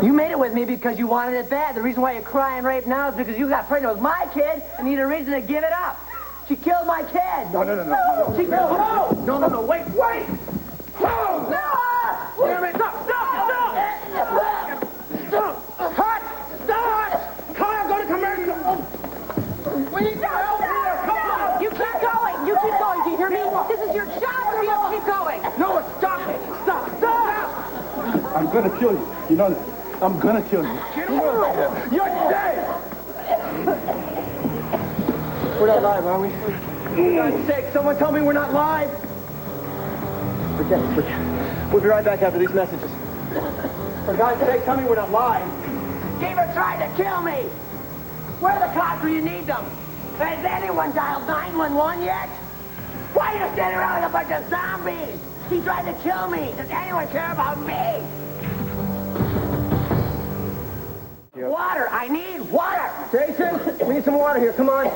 You made it with me because you wanted it bad. The reason why you're crying right now is because you got pregnant with my kid and need a reason to give it up. She killed my kid. No. She killed her. No, wait. No! Damn it, stop! Cut! Stop! Kyle, go to commercial! We need help here! Come on! You keep going. Do you hear me? This is your job, so you keep going. No, stop it! Stop! I'm gonna kill you. You know that. I'm gonna kill you. You're dead! We're not live, are we? For God's sake, someone tell me we're not live. Forget it. We'll be right back after these messages. For God's sake, tell me we're not live. Beaver tried to kill me. Where are the cops when you need them? Has anyone dialed 911 yet? Why are you standing around like a bunch of zombies? He tried to kill me. Does anyone care about me? Water! I need water! Jason, we need some water here. Come on.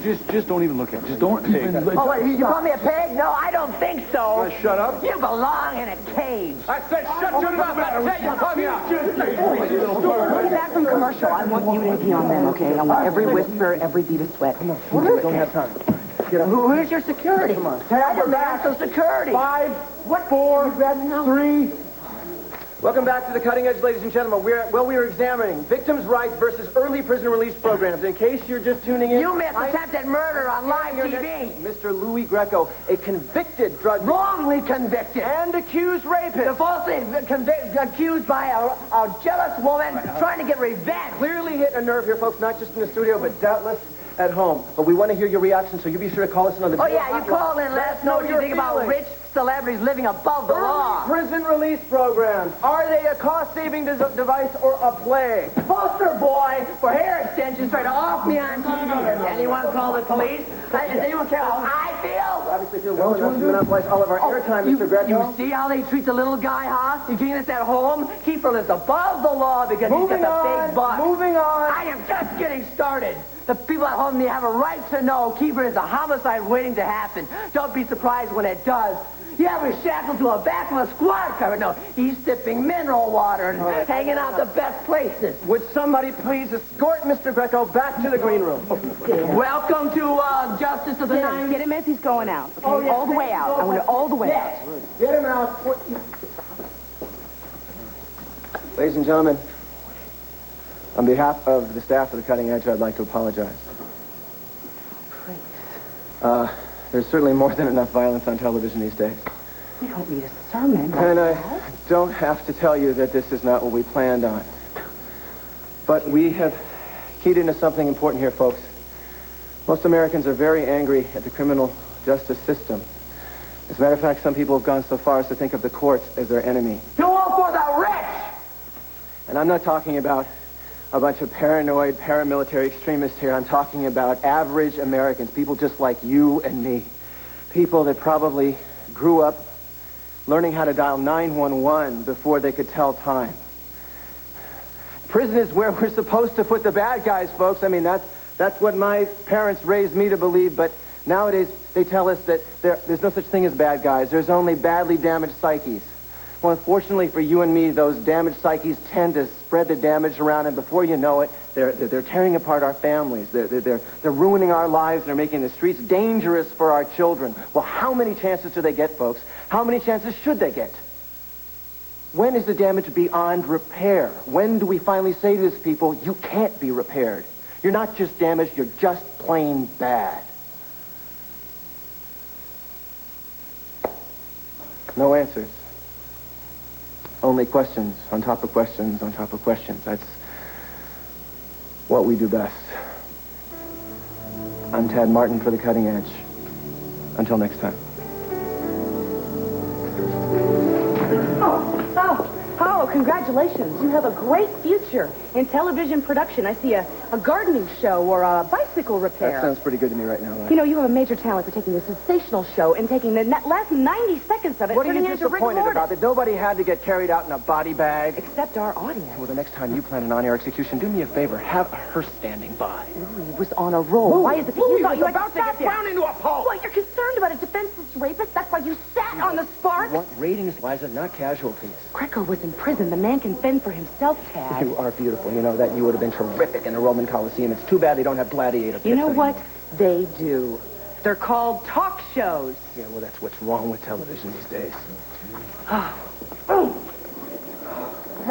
Just don't even look at it. Just don't even look. Oh, wait, you call me a pig? No, I don't think so. Shut up. You belong in a cage. I said shut your mouth. I said you call me out. When you're back from commercial, I want you to be on them, okay? I want every whisper, every beat of sweat. Come on. Don't have time. Get up. Who's your security? Come on. I didn't ask for security. 5, 4, 3. Welcome back to The Cutting Edge, ladies and gentlemen. We are examining victims' rights versus early prison release programs. In case you're just tuning in... You missed attempted murder on live TV. Mr. Louis Greco, a convicted drug... Wrongly convicted. And accused rapist. Falsely accused by a jealous woman trying to get revenge. Clearly hit a nerve here, folks, not just in the studio, but doubtless at home. But we want to hear your reaction, so you be sure to call us in on the... Oh, yeah, you call in and let us know what you think about rich celebrities living above the law. Prison release programs. Are they a cost-saving device or a plague? Poster boy for hair extensions trying to off me on TV. Anyone call the police? Does anyone care how I feel? Obviously feel well enough to monopolize all of our airtime, Mr. Greco. You see how they treat the little guy, huh? You're getting us at home? Keeper lives above the law because he's got the big butt. Moving on. I am just getting started. The people at home, they have a right to know Keeper is a homicide waiting to happen. Don't be surprised when it does. Yeah, we're shackled to a back of a squad car. No, he's sipping mineral water and hanging out the best places. Would somebody please escort Mr. Greco back to the green room? Welcome to Justice of the Night. Get him as he's going out, okay? Oh, yes, all the way out. I want it all the way out. Get him out. Ladies and gentlemen, on behalf of the staff of The Cutting Edge, I'd like to apologize. There's certainly more than enough violence on television these days. You don't need a sermon. And I don't have to tell you that this is not what we planned on. But we have keyed into something important here, folks. Most Americans are very angry at the criminal justice system. As a matter of fact, some people have gone so far as to think of the courts as their enemy. You're all for the rich! And I'm not talking about a bunch of paranoid paramilitary extremists here. I'm talking about average Americans, people just like you and me. People that probably grew up learning how to dial 911 before they could tell time. Prison is where we're supposed to put the bad guys, folks. I mean, that's what my parents raised me to believe, but nowadays they tell us that there's no such thing as bad guys. There's only badly damaged psyches. Well, unfortunately for you and me, those damaged psyches tend to spread the damage around, and before you know it, they're tearing apart our families. They're ruining our lives. They're making the streets dangerous for our children. Well, how many chances do they get, folks? How many chances should they get? When is the damage beyond repair? When do we finally say to these people, you can't be repaired? You're not just damaged, you're just plain bad. No answers. Only questions on top of questions on top of questions. That's what we do best. I'm Tad Martin for The Cutting Edge. Until next time. Oh, congratulations. You have a great future in television production. I see a a gardening show or a bicycle repair. That sounds pretty good to me right now, Liza. You know, you have a major talent for taking a sensational show and taking the last 90 seconds of it. What are you turning it into rigor disappointed mortis. about? That nobody had to get carried out in a body bag? Except our audience. Well, the next time you plan an on-air execution, do me a favor. Have her standing by. Louis was on a roll. Why is it that you thought you had about to get thrown into a pole? Well, you're concerned about a defenseless rapist. That's why you sat on the spark. You want ratings, Liza, not casualties. Greco was in prison. The man can fend for himself, Tad. You are beautiful. You know that. You would have been terrific in the Roman Coliseum. It's too bad they don't have gladiator pits You know anymore. what? They do. They're called talk shows. Yeah, well, that's what's wrong with television these days.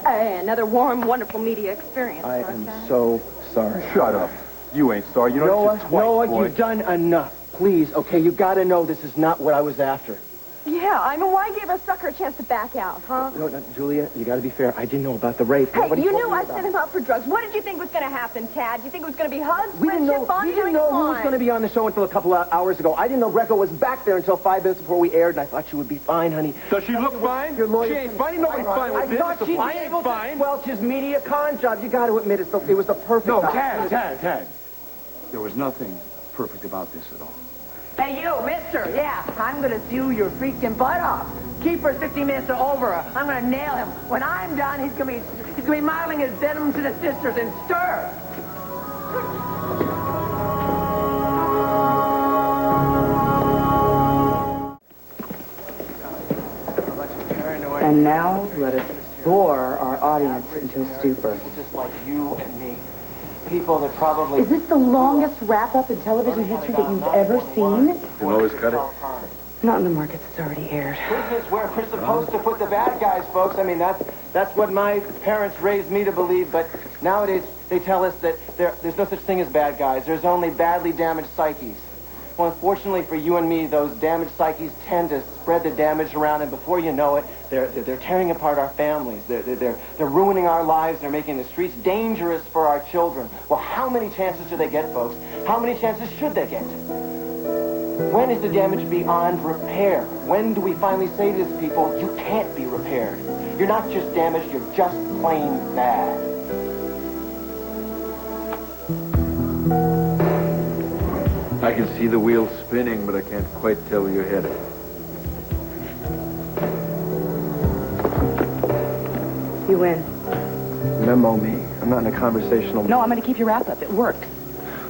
Hey, another warm, wonderful media experience. I am so sorry. Shut up. You ain't sorry. You don't just twice, Noah, boy. you've done enough. Please, okay, you gotta know this is not what I was after. Yeah, I mean, why give a sucker a chance to back out, huh? No, Julia, you gotta be fair. I didn't know about the rape. Hey, Nobody you told knew me I about set it. him up for drugs. What did you think was going to happen, Tad? You think it was going to be hugs, We didn't know, friendship, bonding? who was going to be on the show until a couple of hours ago. I didn't know Greco was back there until 5 minutes before we aired, and I thought she would be fine, honey. Does she look fine? Your lawyer She ain't fine. Nobody's fine with I this. thought she'd I be ain't able fine. to squelch his media con job. You got to admit it was the perfect. No, Tad. There was nothing perfect about this at all. Hey, you, mister, yeah, I'm gonna sue your freaking butt off. Keep her 50 minutes or over. I'm gonna nail him. When I'm done, he's gonna be modeling his venom to the sisters in stir. And now let us bore our audience into a stupor. Just like you and me. People that probably... Is this the longest wrap-up in television history that you've ever seen? You always cut it. Not in the markets that's already aired. Prison's where we're supposed to put the bad guys, folks. I mean, that's what my parents raised me to believe, but nowadays they tell us that there's no such thing as bad guys. There's only badly damaged psyches. Well, unfortunately for you and me, those damaged psyches tend to spread the damage around, and before you know it, they're tearing apart our families. They're ruining our lives. They're making the streets dangerous for our children. Well, how many chances do they get, folks? How many chances should they get? When is the damage beyond repair? When do we finally say to these people, you can't be repaired? You're not just damaged, you're just plain bad. I can see the wheels spinning, but I can't quite tell where you're headed. You win. Memo me. I'm not in a conversational... No, I'm going to keep your wrap-up. It works.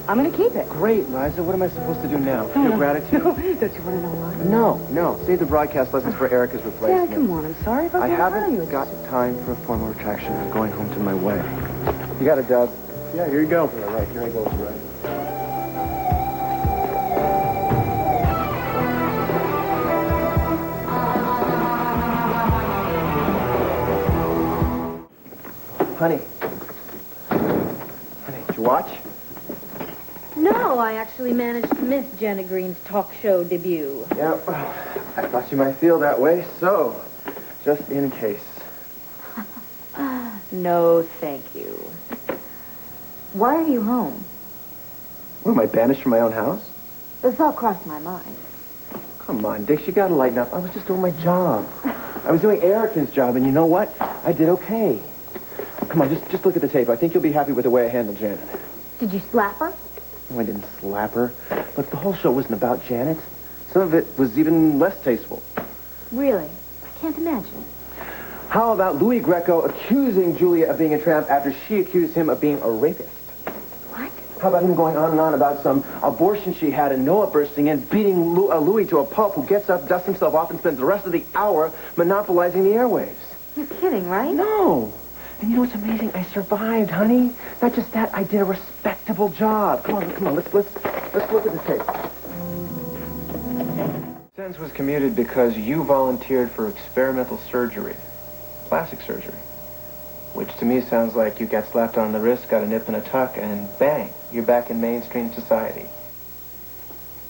I'm going to keep it. Great, Liza. What am I supposed to do now? Feel gratitude? No. Don't you want to know why? No. Save the broadcast lessons for Erica's replacement. Dad, come on. I'm sorry if I I'm haven't got time for a formal retraction. I'm going home to my way. You got it, Doug. Yeah, here you go. Yeah, right. Here I go. Right. Honey, did you watch? No, I actually managed to miss Jenna Green's talk show debut. Yeah, I thought you might feel that way, so just in case. No, thank you. Why are you home? What, am I banished from my own house? The thought crossed my mind. Come on, Dix, you gotta lighten up. I was just doing my job. I was doing Erica's job, and you know what? I did okay. Come on, just look at the tape. I think you'll be happy with the way I handled Janet. Did you slap her? No, I didn't slap her. Look, the whole show wasn't about Janet. Some of it was even less tasteful. Really? I can't imagine. How about Louis Greco accusing Julia of being a tramp after she accused him of being a rapist? What? How about him going on and on about some abortion she had and Noah bursting in, beating Louis to a pulp, who gets up, dusts himself off, and spends the rest of the hour monopolizing the airwaves? You're kidding, right? No. And you know what's amazing? I survived, honey. Not just that, I did a respectable job. Come on, let's look at the tape. Sentence was commuted because you volunteered for experimental surgery. Plastic surgery. Which to me sounds like you got slapped on the wrist, got a nip and a tuck, and bang, you're back in mainstream society.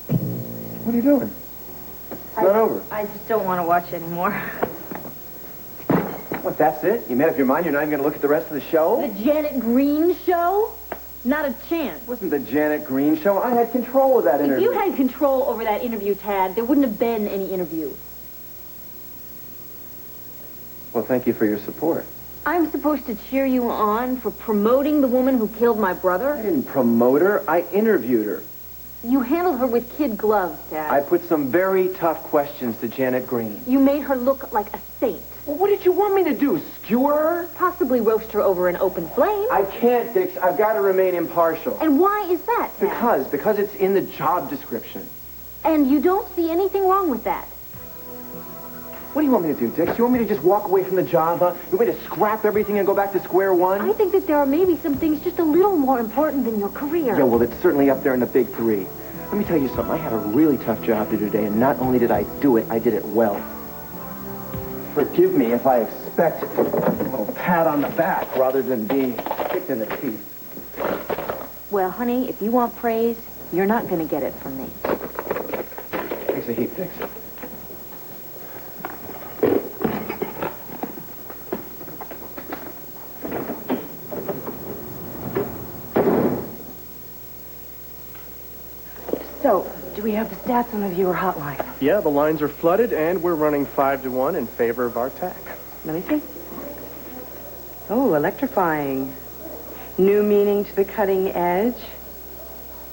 What are you doing? It's not over. I just don't want to watch anymore. What, that's it? You made up your mind you're not even going to look at the rest of the show? The Janet Green show? Not a chance. It wasn't the Janet Green show. I had control of that interview. If you had control over that interview, Tad, there wouldn't have been any interview. Well, thank you for your support. I'm supposed to cheer you on for promoting the woman who killed my brother? I didn't promote her. I interviewed her. You handled her with kid gloves, Dad. I put some very tough questions to Janet Green. You made her look like a saint. Well, what did you want me to do? Skewer her? Possibly roast her over an open flame. I can't, Dix. I've got to remain impartial. And why is that, Dad? Because it's in the job description. And you don't see anything wrong with that? What do you want me to do, Dix? You want me to just walk away from the job, huh? You want me to scrap everything and go back to square one? I think that there are maybe some things just a little more important than your career. Yeah, well, it's certainly up there in the big three. Let me tell you something. I had a really tough job to do today, and not only did I do it, I did it well. Forgive me if I expect a little pat on the back rather than being kicked in the teeth. Well, honey, if you want praise, you're not going to get it from me. Thanks a heap, Dix. So, do we have the stats on the viewer hotline? Yeah, the lines are flooded, and we're running 5-1 in favor of our tack. Let me see. Oh, electrifying. New meaning to the cutting edge.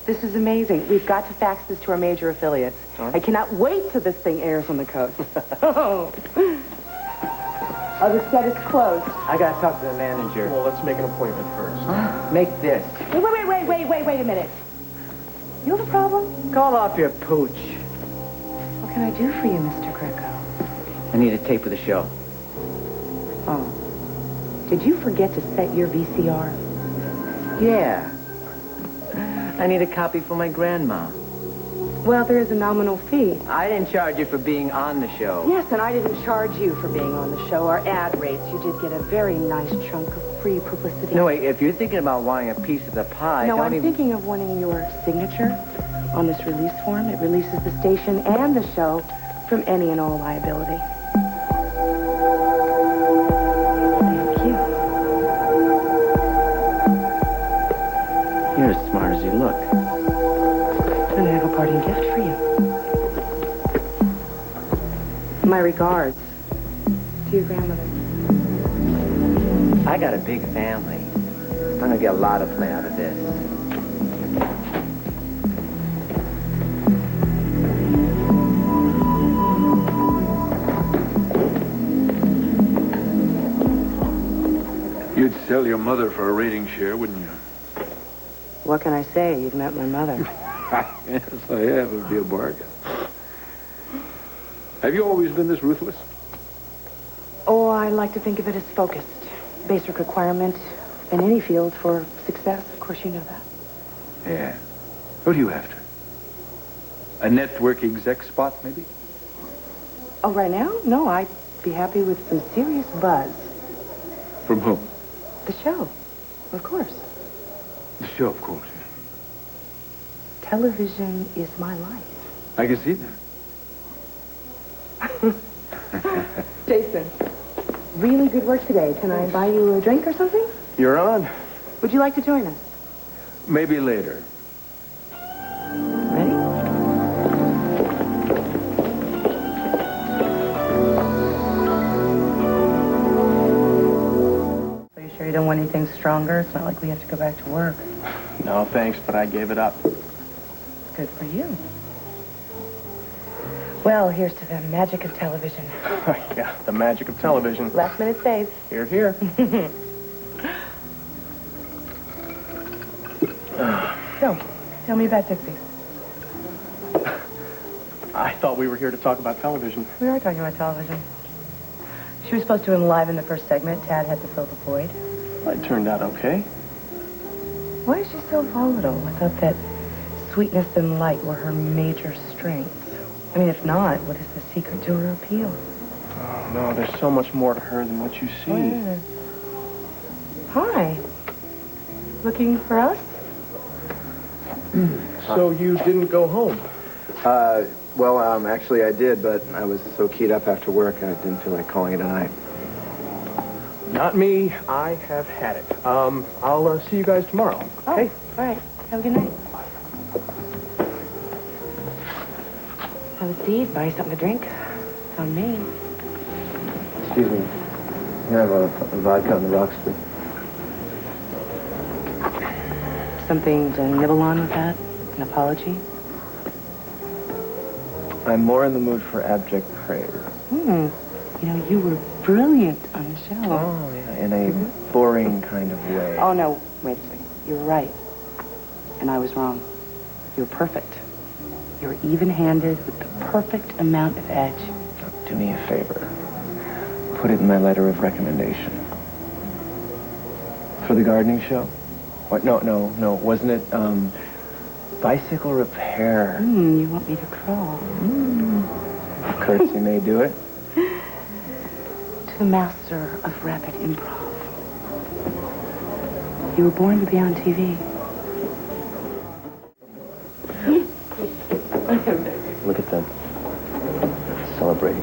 This is amazing. We've got to fax this to our major affiliates. Huh? I cannot wait till this thing airs on the coast. Oh, the set is closed. I gotta talk to the manager. Well, let's make an appointment first. Make this. Wait a minute. You have a problem? Call off your pooch. What can I do for you, Mr. Greco? I need a tape of the show. Oh. Did you forget to set your VCR? Yeah. I need a copy for my grandma. Well, there is a nominal fee. I didn't charge you for being on the show. Yes, and I didn't charge you for being on the show. Our ad rates, you did get a very nice chunk of free publicity. No, wait, if you're thinking about wanting a piece of the pie, No, don't I'm even... thinking of wanting your signature on this release form. It releases the station and the show from any and all liability. Thank you. You're as smart as you look. And I have a parting gift for you. My regards to your grandmother. I got a big family. I'm gonna get a lot of play out of this. You'd sell your mother for a rating share, wouldn't you? What can I say? You've met my mother. Yes, I have. It would be a bargain. Have you always been this ruthless? Oh, I like to think of it as focused. Basic requirement in any field for success. Of course, you know that. Yeah. What are you after? A network exec spot, maybe? Oh, right now? No, I'd be happy with some serious buzz. From whom? The show, of course. The show, of course. Television is my life. I can see that. Jason, really good work today. Can I buy you a drink or something? You're on. Would you like to join us? Maybe later. Ready? Are you sure you don't want anything stronger? It's not like we have to go back to work. No, thanks, but I gave it up. Good for you. Well, here's to the magic of television. Yeah, the magic of television. Last minute save. Here, here. So, tell me about Dixie. I thought we were here to talk about television. We are talking about television. She was supposed to enliven the first segment. Tad had to fill the void. Well, it turned out okay. Why is she so volatile? I thought that sweetness and light were her major strengths. I mean, if not, what is the secret to her appeal? Oh, no, there's so much more to her than what you see. Oh, yeah. Hi. Looking for us? So you didn't go home? Actually I did, but I was so keyed up after work, I didn't feel like calling it a night. Not me. I have had it. I'll see you guys tomorrow. Okay? All right. Have a good night. Have a seat. Buy something to drink. It's on me. Excuse me. You have a vodka on the rocks, please. Something to nibble on with that? An apology? I'm more in the mood for abject praise. You know, you were brilliant on the show. Oh, yeah, in a boring kind of way. Oh, no, wait a second. You're right. And I was wrong. You're perfect. You're even-handed with the perfect amount of edge. Do me a favor. Put it in my letter of recommendation. For the gardening show? What? No. Wasn't it, bicycle repair? You want me to crawl? Curtsy may do it. To the master of rapid improv. You were born to be on TV. Look at them. Celebrating.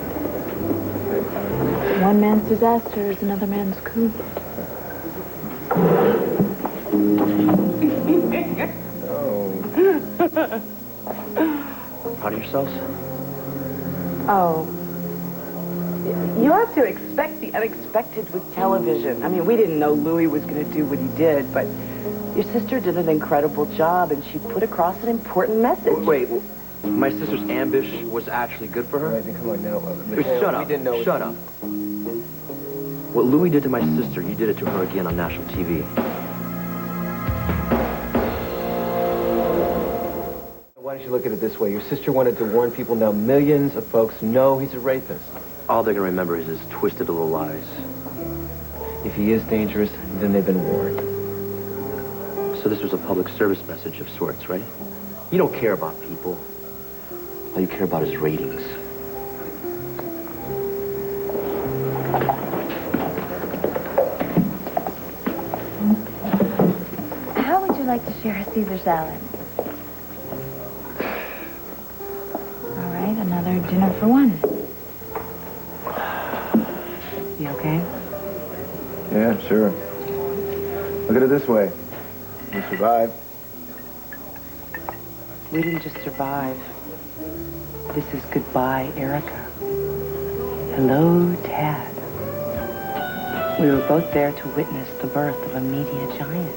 One man's disaster is another man's coup. Proud of yourselves? Oh. You have to expect the unexpected with television. I mean, we didn't know Louis was going to do what he did, but your sister did an incredible job, and she put across an important message. Wait, my sister's ambush was actually good for her? Right, come on now. Shut up. Shut up. What Louis did to my sister, you did it to her again on national TV. Why don't you look at it this way? Your sister wanted to warn people. Now millions of folks know he's a rapist. All they're going to remember is his twisted little lies. If he is dangerous, then they've been warned. So this was a public service message of sorts, right? You don't care about people. All you care about is ratings. How would you like to share a Caesar salad? All right, another dinner for one. You okay? Yeah, sure. Look at it this way. We survived. We didn't just survive. This is goodbye, Erica. Hello, Tad. We were both there to witness the birth of a media giant.